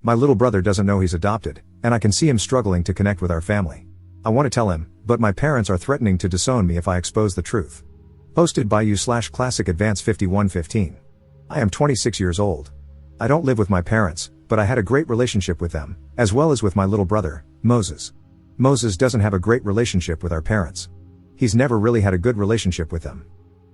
My little brother doesn't know he's adopted, and I can see him struggling to connect with our family. I want to tell him, but my parents are threatening to disown me if I expose the truth. Posted by you/Classic Advance 5115. I am 26 years old. I don't live with my parents, but I had a great relationship with them, as well as with my little brother, Moses. Moses doesn't have a great relationship with our parents. He's never really had a good relationship with them.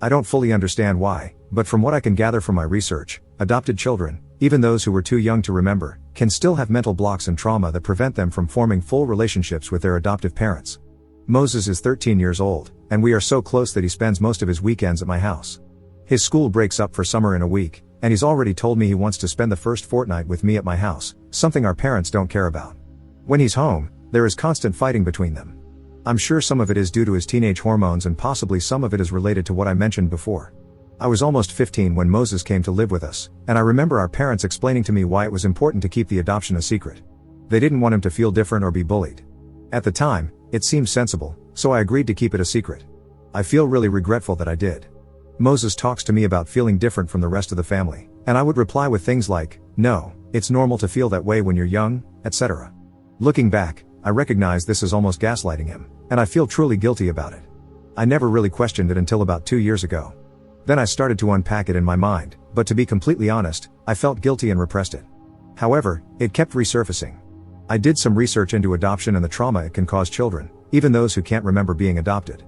I don't fully understand why, but from what I can gather from my research, adopted children, even those who were too young to remember, can still have mental blocks and trauma that prevent them from forming full relationships with their adoptive parents. Moses is 13 years old, and we are so close that he spends most of his weekends at my house. His school breaks up for summer in a week, and he's already told me he wants to spend the first fortnight with me at my house, something our parents don't care about. When he's home, there is constant fighting between them. I'm sure some of it is due to his teenage hormones and possibly some of it is related to what I mentioned before. I was almost 15 when Moses came to live with us, and I remember our parents explaining to me why it was important to keep the adoption a secret. They didn't want him to feel different or be bullied. At the time, it seemed sensible, so I agreed to keep it a secret. I feel really regretful that I did. Moses talks to me about feeling different from the rest of the family, and I would reply with things like, "No, it's normal to feel that way when you're young," etc. Looking back, I recognize this is almost gaslighting him, and I feel truly guilty about it. I never really questioned it until about 2 years ago. Then I started to unpack it in my mind, but to be completely honest, I felt guilty and repressed it. However, it kept resurfacing. I did some research into adoption and the trauma it can cause children, even those who can't remember being adopted.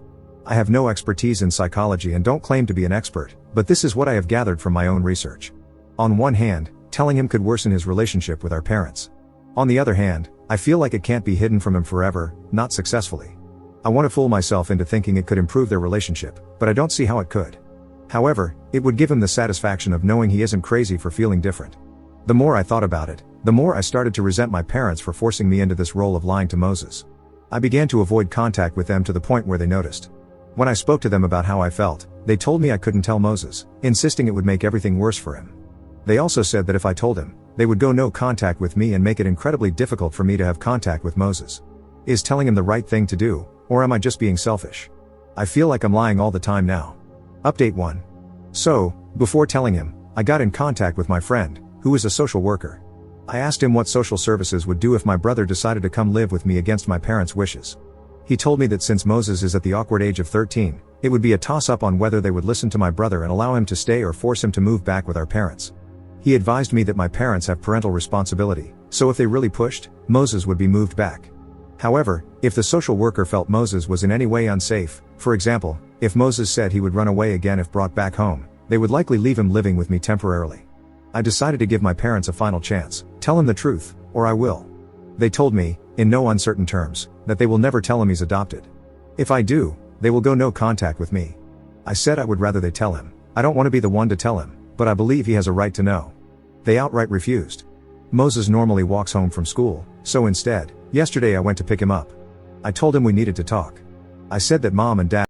I have no expertise in psychology and don't claim to be an expert, but this is what I have gathered from my own research. On one hand, telling him could worsen his relationship with our parents. On the other hand, I feel like it can't be hidden from him forever, not successfully. I want to fool myself into thinking it could improve their relationship, but I don't see how it could. However, it would give him the satisfaction of knowing he isn't crazy for feeling different. The more I thought about it, the more I started to resent my parents for forcing me into this role of lying to Moses. I began to avoid contact with them to the point where they noticed. When I spoke to them about how I felt, they told me I couldn't tell Moses, insisting it would make everything worse for him. They also said that if I told him, they would go no contact with me and make it incredibly difficult for me to have contact with Moses. Is telling him the right thing to do, or am I just being selfish? I feel like I'm lying all the time now. Update 1. So, before telling him, I got in contact with my friend, who is a social worker. I asked him what social services would do if my brother decided to come live with me against my parents' wishes. He told me that since Moses is at the awkward age of 13, it would be a toss-up on whether they would listen to my brother and allow him to stay or force him to move back with our parents. He advised me that my parents have parental responsibility, so if they really pushed, Moses would be moved back. However, if the social worker felt Moses was in any way unsafe, for example, if Moses said he would run away again if brought back home, they would likely leave him living with me temporarily. I decided to give my parents a final chance, tell him the truth, or I will. They told me, in no uncertain terms, that they will never tell him he's adopted. If I do, they will go no contact with me. I said I would rather they tell him. I don't want to be the one to tell him, but I believe he has a right to know. They outright refused. Moses normally walks home from school, so instead, yesterday I went to pick him up. I told him we needed to talk. I said that Mom and Dad